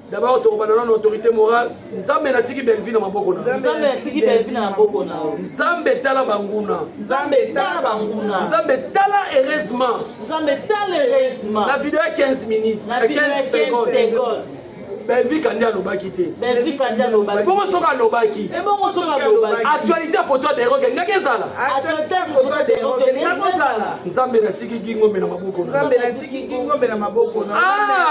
D'abord, tu as une autorité morale. Nzambe na tiki belvi na maboko na. Nzambe na tiki belvi na maboko na. Nzambe tala banguna. Nzambe tala banguna. Nzambe tala heureusement. Nzambe tala heureusement. La vidéo est 15 minutes. La vidéo est 15 secondes. Belvi kandi alobaki te. Belvi kandi alobaki. Bongo soka alobaki. Et bongo soka alobaki. Actualité photo de rock ngaki ezala. Actualité photo de rock ngaki ezala. Nzambe na tiki ngombe na maboko na. Nzambe na tiki ngombe na maboko na.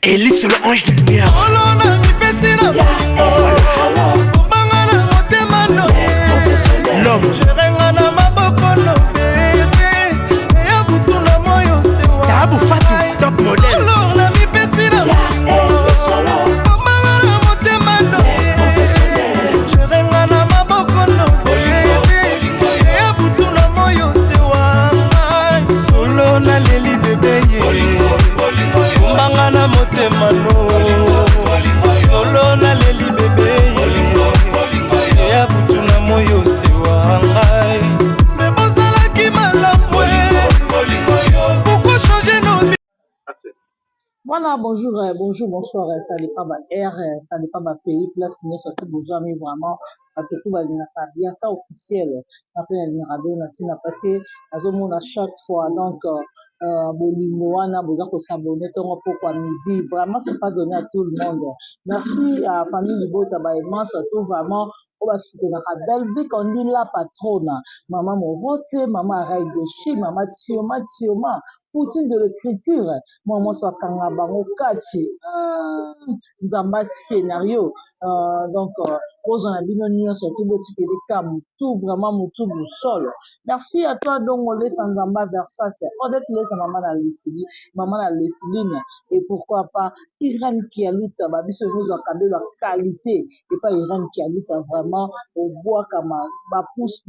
Élie c'est le ange de lumière. L'homme Tabou Fatou, top modèle. Voilà, bonjour, bonjour, bonsoir, ça dépend ma air, ça dépend ma pays, place, mais surtout besoin, mais vraiment, parce que tout va bien, ça bien, pas officiel, après, il y a parce que, à chaque fois, donc, Bolinoana, besoin de s'abonner, pourquoi midi, vraiment, c'est pas donné à tout le monde. Merci à la famille Libota, immense, surtout vraiment, on va soutenir la belle vie qu'on dit la patronne, maman Morote, maman Ray de Chi, maman Tioma, Poutine de l'écriture, maman soit Kangabango Kachi, Nzamba scénario, donc, aux Anabino, surtout Boutique des Cam, tout vraiment, tout sol. Merci à toi, donc, on laisse Nzamba Versace, on laisse maman à Luciline, et pourquoi pas, Iran qui a lutté, Babiso nous a cadé la qualité, et pas Iran qui a lutté vraiment, au bois comme, pousse,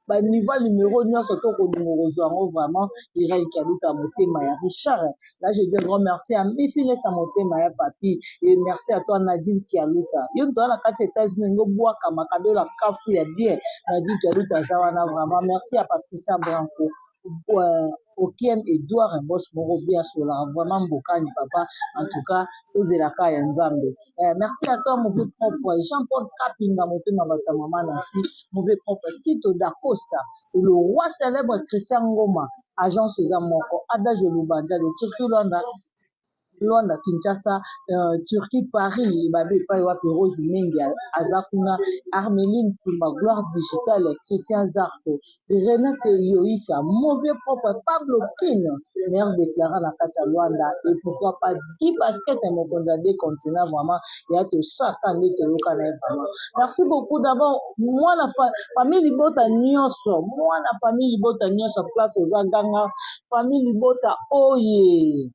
niveau numéro 9 surtout au numéro 0 vraiment il y a à Motema Richard là je dis un grand merci à Mifile Samotema ya papi et merci à toi Nadine Kialuta yo dans la 4 États-Unis ngo bois kama kado la kafu ya bien Nadine Kialuta zawana vraiment merci à Patricia Branco Okiem Edouard Boss Moro bien sur la vraiment Mbokani papa en tout cas aux Elaka ya Nzambe merci à toi mon vieux propre Jean-Paul Kapinga Motema Batamama Nasi mon vieux propre Tito Dacosta le roi célèbre Christian Ngoma agence Zamoko Adage Lubanja de Turquie Luanda Kinshasa Turquie Paris Babe Paiwa Rose Menga Azakuna Armeline Pumba Gloire Digitale Christian Zarko Renate Yoïsa mauvais propre Pablo Kin maire déclarant la Katia Luanda et pourquoi pas 10 baskets à mon condamné continent vraiment il y a tout ça quand il est vraiment merci beaucoup d'abord moi la famille Libota Nyonso moi la famille Libota Nyonso place aux Aganga famille Libota Oye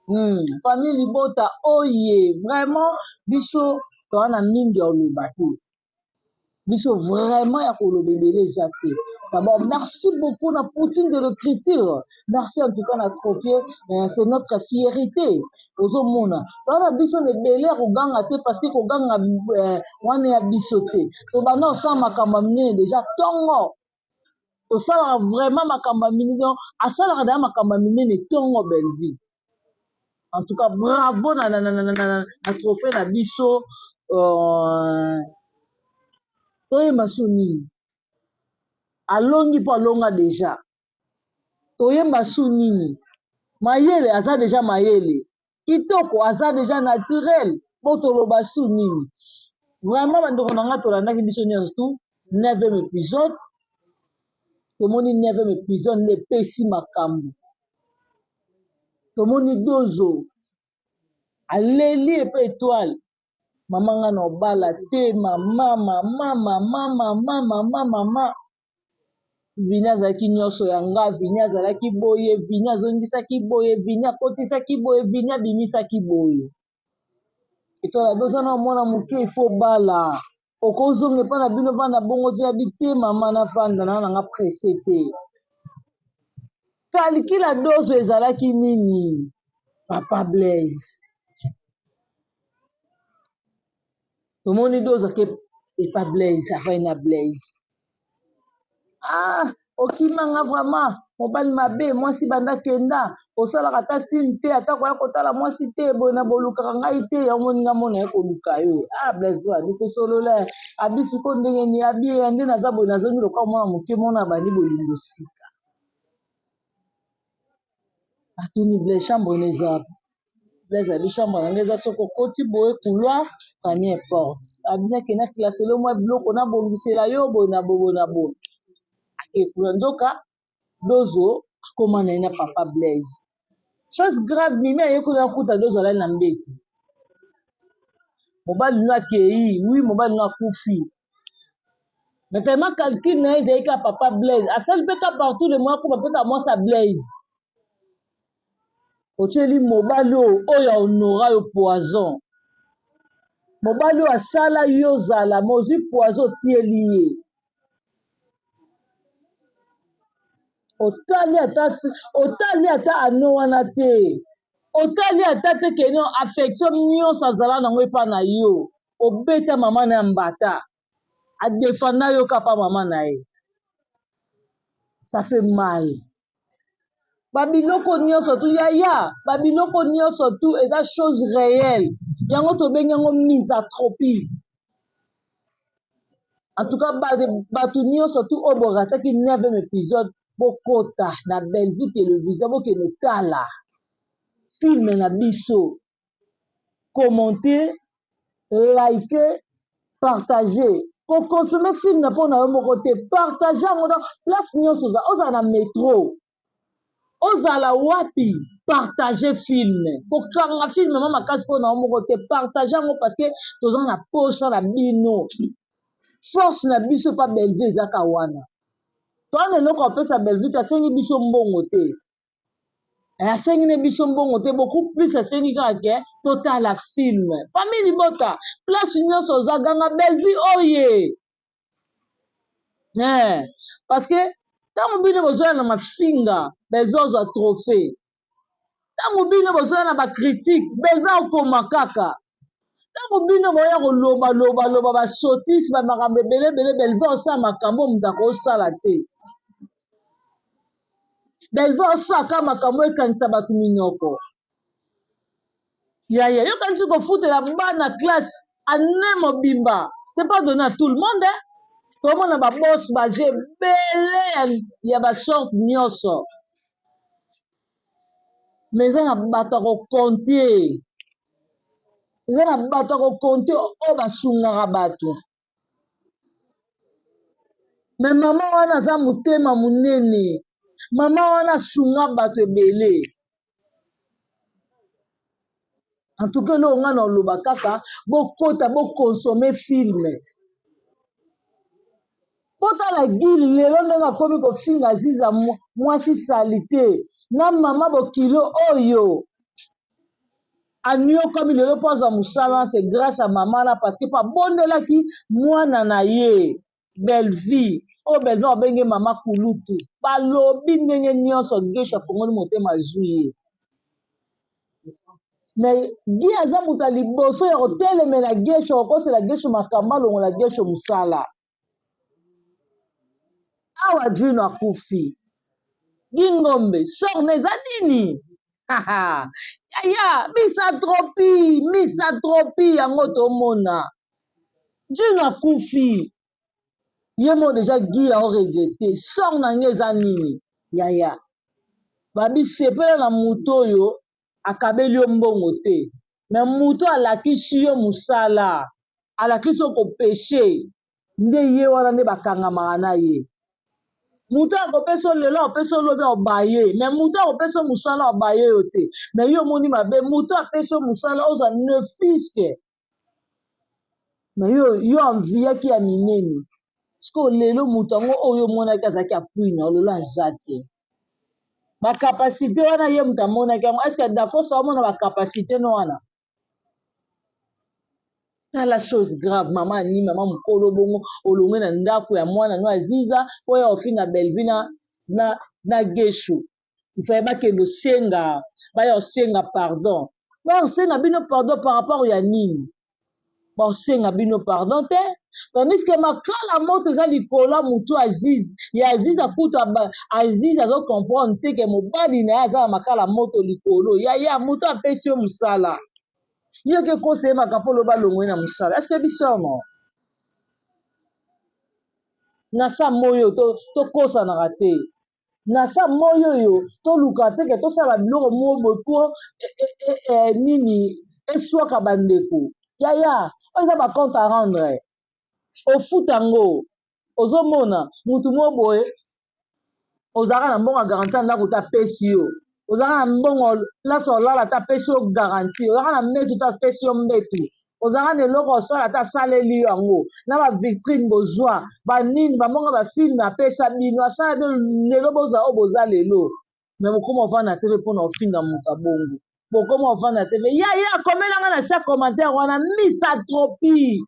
Famille Libota, oye, vraiment, biso, toi, on a mingi au lobate. Biso, vraiment, ya kolobebele jati. D'abord, merci beaucoup na Poutine de l'écriture. Merci en tout cas na trophée, c'est notre fierté. Ozo mona. Wana biso ne belé koganga te parce que koganga wana ya biso te. To bana osala makambo minene déjà tongo. Osala vraiment makambo minene, asala da makambo minene tongo Belvi. En tout cas, bravo na trophée na biso. Toyemba so nini alongi mpo alonga deja toyemba so nini mayele aza deja mayele kitoko aza deja naturel mpo toloba so nini vraiment bandeko na nga tolandaki biso nyonso tu 9e épisode tomoni 9e épisode nde epesi makambo tomoni dozo aleli epe étoile mama nga na obala te mama Vini azalaki nyonso yanga Vini azalaki boye Vini azongisaki boye Vini akotisaki boye Vini abimisaki boye etola doza na mwana moke ifo bala okozonga epa na bino bana bongo tia bite mama na fanda na nga presse te kalikila dozo ezalaki nini papa Blaise tomoni dozo ke epa Blaise afai na Blaise okimanga vraiment mobali mabe mwasi banda kenda osalaka ata sine te ata koya kotala mwasi te boye na bolukaka ngai te yango moninga mona ye koluka yo Blaise boye adi kosolola abisu ko ndenge ni abie nde naza boye nazongi loka mwana moke mona bandi bolingo sika atuni Blaise chambre neza Blaise abi chambre nanga eza soki okoti boye couloir première porte abinaki na klaselo mwa biloko nabongisela yo boye na boye na boye ekula nzoka dozo akoma na ye na papa Blaise chose grave mimi ayekona kuta dozo alali na mbeki mobali no akei wi mobali no akufi mais tellement calcul na ye ezalaki ka papa Blaise asali mpe ka partout le mois akufa mpe ka mwasa Blaise otieli mobali oyo ahonora yo poison mobali oyo asala yo ozala ma ozwi poison otieli ye otali ata ano wana te otali ata te keno affection nyonso azala nango epa na yo obeta mama na ya mbata adefanda yo kapa mama na ye ça fait mal babiloko nyonso tu yaya babiloko nyonso tu eza chose réelle yango tobengi yango misanthropie en tout cas bato nyonso tu oyo borataki 9e épisode bokota na Bellevue télévision bokende tala film na biso commenter liker partager kokonsome film na mpo na yo moko te partage yango na place nyonso ozala na métro ozala wapi partage film kokanga film mama makasi mpo na yo moko te partage yango parce que toza na posa na bino force na biso pa Bellevue ezaka wana toana eloko apesa Bellevue asengi biso mbongo te asengi ne biso mbongo te beaucoup plus asengi kaka ke totala film famille Libota place nyonso oza ganga Bellevue oye parce que ntango bino bozoya na mafinga Bellevue ozwa trophée ntango bino bozoya na bacritique Bellevue akoma kaka ntango bino boya kolobaloba basotisi bamakambo ebelebele Bellevue osala makambo moto akosala te Bellevue osalaka makambo ekanisa bato minoko yaya yokanisi kofutela bana classe ane mobimba c'est pas donné à tout le monde tomona babosi baje ebele ya basorte nyonso mais eza na bato akokonte eza na bato akokonte oyo basungaka bato me mama wana aza motema monene mama wana asunga bato ebele en tout cas eloko ngai na oloba kaka bokota bokonsome filme botala gili lelo ndenge akomi kofinga ziza mwasi salite na mama bokilo oyo Anio comme il le pose à Moussala, c'est grâce à maman là, parce que pas bonne là qui, moi nanaye, belle vie, oh belle vie, benge maman kulutu, balobi nyenye nyonso gesha fongoni mote majuye. Mais gi aza muta liboso ya hôtel mais la gesha okose la gesha makamba longo la gesha Moussala. Awa Djino akufi. Gingombe, sort neza nini? Haha. Yaya, misanthropie, yango tomona. Djino akufi. Yemo déjà Guy a regretté. Sort na neza nini? Yaya. Babi sepela na muto yo, akabeli yo mbongo te. Mais muto alakisi yo musala. Alakisi yo ko péché. Nde ye wana nde bakangama na ye. Muta akopesa lelo apesa lobi obaye mais muta akopesa musala obaye yo te mais yo moni mabe muta apesa musala oza ne fiske mais yo enviaki ya minene siko lelo muta ngo oyo monaki azaki apuina lelo aza te bakapasité wana ye muta monaki yango est ce que dafosa omona bakapasité no wana la chose grave mama ni mama mukolo bongo olongwe na ndako ya mwana no aziza oya ofina belvina na geshu ifaye bakendo senga baya osenga pardon baya osenga bino pardon par rapport ya nini ba osenga bino pardon te tandis que makala moto eza likolo mutu aziz ya aziz akuta aziz azo comprendre te ke mobali na ye aza na makala moto likolo ya mutu apesi yo musala yo ke conseiller makapo loba longwe na musala est-ce que biso non na sa moyo to kosa na rate na sa moyo yo to luka te ke to sala biloko mo bopo nini eswaka bandeko yaya oza ba compte à rendre au foot ngo ozomona mutu mo boye ozaka na mbongo garantie ndako ta pesi yo ozaka na mbongo place olala ta pesi yo garantie ozaka na mbetu ta pesi yo mbetu ozaka na eloko osala ta asaleli yo yango na bavitrine bozwa banini bambongo bafilme apesa bino asala bino lelo bozala oyo boza lelo me bokoma ofanda te mpe mpona ofinga moto abongo bokoma ofanda te mpe yaya komelanga na chaque commentaire wana misatropie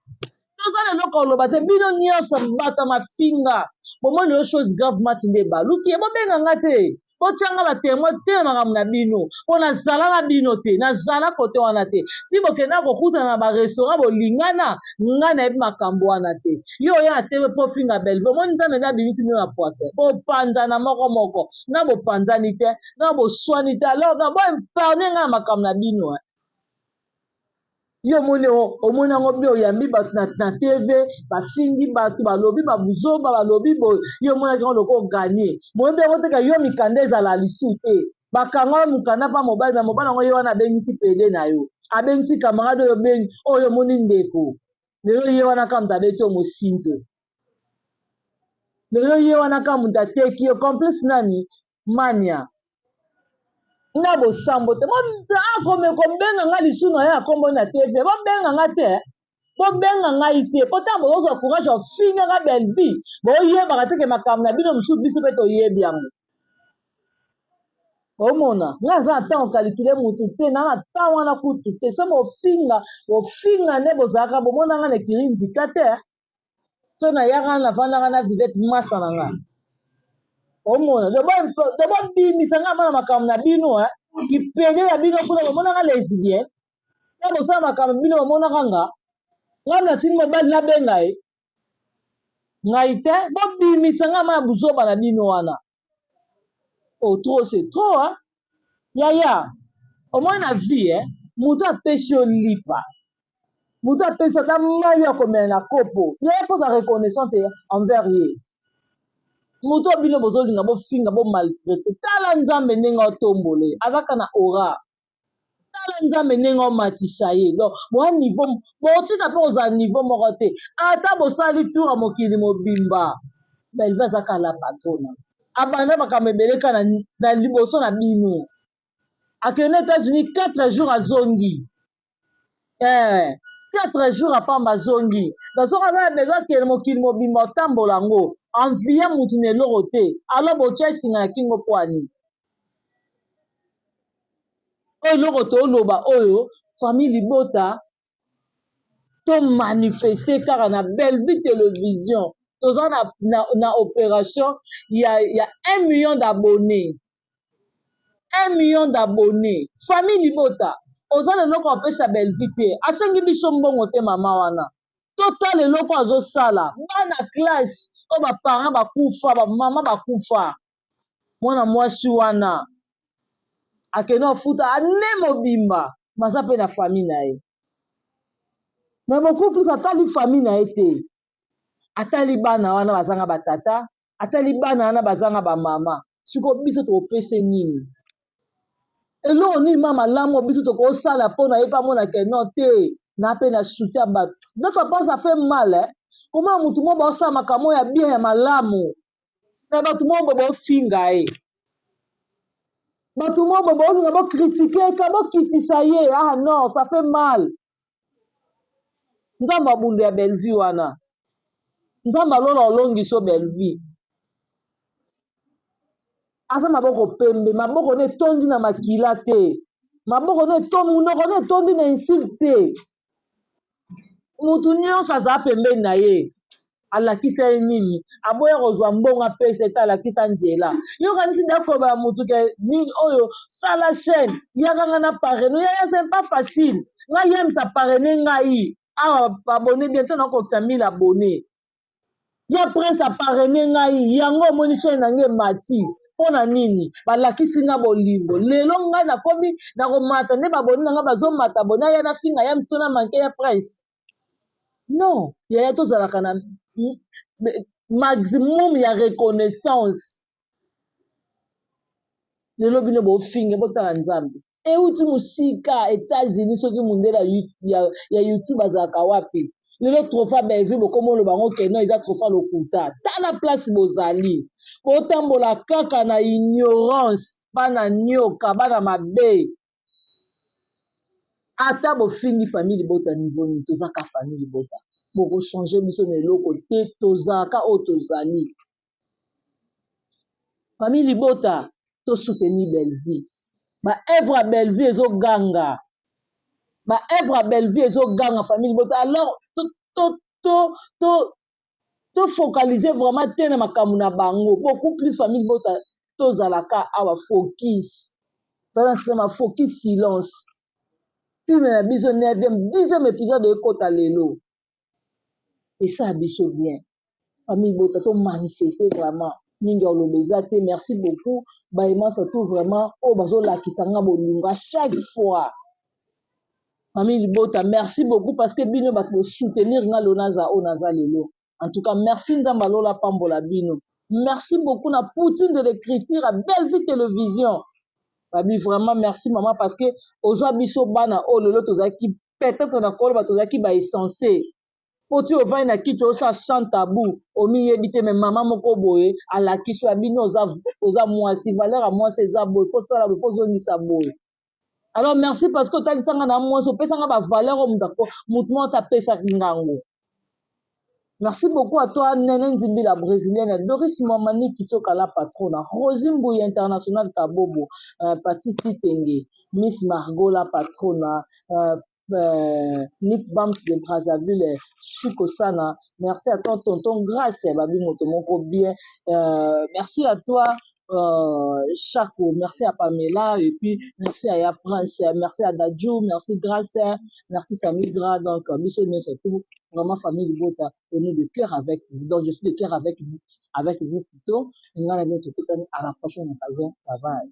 toza lelo koloba te bino nyonso bato ya mafinga bomoni yo chose grave mati nde baluki ye bobenganga te botianga batemo te na makambo na bino mpo nazala na bino te nazala kote wana te ti bokenda kokutana na barestaurant bolingana ngai nayebi makambo wana te yo oya te mpo finga belle bomoni nzambe nde abimisi bino na poise bopanzana moko moko na bopanzani te na boswani te alors na boeparne ngai na makambo na bino yo moni omoni yango mpe oyambi bato na tv bafingi bato balobi babuzoba balobi boye yo omonaki yango loko oganie moye mpe yango teka yo mikanda ezala lisu te bakanga yo mokanda mpa mobali na mobali yango ye wana abengisi pede na yo abengisi kamarade oyo obengi oyo omoni ndeko lelo ye wana ka moto abeti yo mosinzo lelo ye wana ka moto ateki yo complice nani mania na bosambo te kobenga nga lisu na ye akombo na tv bobenga nga te bobenga ngai te po ntango bozozwa courage ofingaka belle vie boyebaka teke makambo na bino mosusu biso mpe toyebi yango omona nga aza na ntango kalikile mutu te na na ntango wana kutu te so bofinga nde bozalaka bomonanga na ekiri ndika te so nayaka navandaka na vivete masa na nga omona dobobimisa nga mana makambo na bino kipede na bino kuna bomonaka lesbien na bosala makambo bino bomonaka nga natini mobali nabenga ye ngai te bobimisa nga mana buzoba na bino wana trop c'est trop yaya omoni na vie moto apesi yo lipa moto apesi ata mai ya komela na kopo yaya foza reconnaissante envers ye moto bino bozolinga bofinga bomaltraite tala nzambe ndenge otombole azaka na aura tala nzambe ndenge omatisa ye donc boa niveau botika mpe kozala niveau moko te ata bosali tour ya mokili mobimba belve azaka la patrona abanda makambo ebeleka na liboso na bino akende États-Unis 4 jours azongi 4 jours apamba azongi nasoki aza na besoin akende mokili mobimba otambola yango envie mutu na eloko te alo botia esinga na kingo pwani oyo eloko tooloba oyo famille Libota, to manifester car na Bellevue télévision. Toza na opération, il y a 1 million d'abonnés. 1 million d'abonnés. Famille Libota, oza leloko apesa Bellevue te. Asengi biso mbongo te mama wana. Total leloko azosala. Bana classe, o ba parents bakufa, ba mama bakufa. Mwana mwasi wana akende ofuta ane mobimba maza mpe na famille na ye. Mais beaucoup plus atali famille na ye te. Atali bana wana bazanga batata, atali bana wana bazanga bamama. Siko biso topese nini? Eloko nini mama malamu biso tokosala mpo na ye pa mona ke non te na mpe na soutien bato. Notre part ça fait mal, hein? Comment mutu mo baosala makambo ya bien ya malamu? Na bato mo bofinga ye. Bato mo bolinga bo critiquer ka bo kitisa ye. Ah non, ça fait mal. Nzamba bundu ya Bellevue wana. Nzamba lola olongiso Bellevue. Aza maboko pembe, maboko ne tondi na makila te. Maboko ne tondi, munoko ne tondi na insulte. Mutu nyonso aza pembeni na ye. Alakisa ye nini? Aboya kozwa mbongo apesa ete alakisa nzela. Yo kanisi dakoba ya mutu ke nini oyo sala chaîne. Yaka nga na parrainer. Ya c'est pas facile. Nga yem sa parrainer ngai. Ah, abonné bientôt na kokisa 1000 abonnés. Ya prince a parrainé ngai. Yango moni chaîne na nge mati. Pona nini? Balakisi nga bolingo. Lelo ngai na komi na komata nde baboni na nga bazomata abonné ya na finga ya mto na manke ya prince. Non, yaya tozalaka na maximum ya reconnaissance. Lelo bino bofinge botala nzambe. Euti musika États-Unis soki mundela ya YouTube azalaka wapi. Lelo trofa Bellevue bokomo lo bango keno eza trofa lokuta. Tala place bozali. Botambola kaka na ignorance, bana nyoka, bana mabe. Ata bofingi famille Libota niveau ni tozaka famille Libota. Boko changer biso na eloko te tozaka o tozali. Famille Libota to soutenir Bellevue. Ba œuvre à Bellevue ezo ganga. Ba œuvre à Bellevue ezo ganga famille Libota. Alors to focaliser vraiment te na makambo na bango. Beaucoup plus famille Libota tozalaka awa focus. Tona sema focus silence. Film na biso 9e 10e épisode de Kota Lelo. Et ça biso bien. Famille Libota to manifester vraiment. Mingi olobeza te merci beaucoup. Baima ça tout vraiment o bazo lakisa nga bolingo chaque fois. Famille Libota merci beaucoup parce que bino ba ko soutenir nga lonaza o naza lelo. En tout cas merci ndamba lola pambola bino. Merci beaucoup na Poutine de l'écriture à Bellevue télévision. Babi vraiment merci maman parce que ozo biso bana o lelo tozaki peut-être na kolo ba tozaki ba essentiel. Poti ovai na kiti osa sans tabou omi yebite mais maman moko boye alakiso abino oza mwasi valeur à moi c'est ça boye faut ça la faut zongisa boye. Alors merci parce que otalisanga na mwasi opesanga ba valeur o mutako mutumo tapesa ngango. Merci beaucoup à toi Nene Nzimbi la brésilienne, Doris Mamani Kisoka la patronne, Rosine Bouye international Kabobo, Patiti Tenge, Miss Margot la patronne, Nick Bams de Brazzaville, Chico Sana. Merci à toi tonton Grâce, Babi Motomoko bien. Merci à toi Chaco, merci à Pamela et puis merci à Prince, merci à Dadjou, merci Grâce, merci Samigra, donc missionnaire surtout. Vraiment famille Libota, on est de cœur avec vous. Donc je suis de cœur avec vous plutôt. À la prochaine occasion. Bye bye.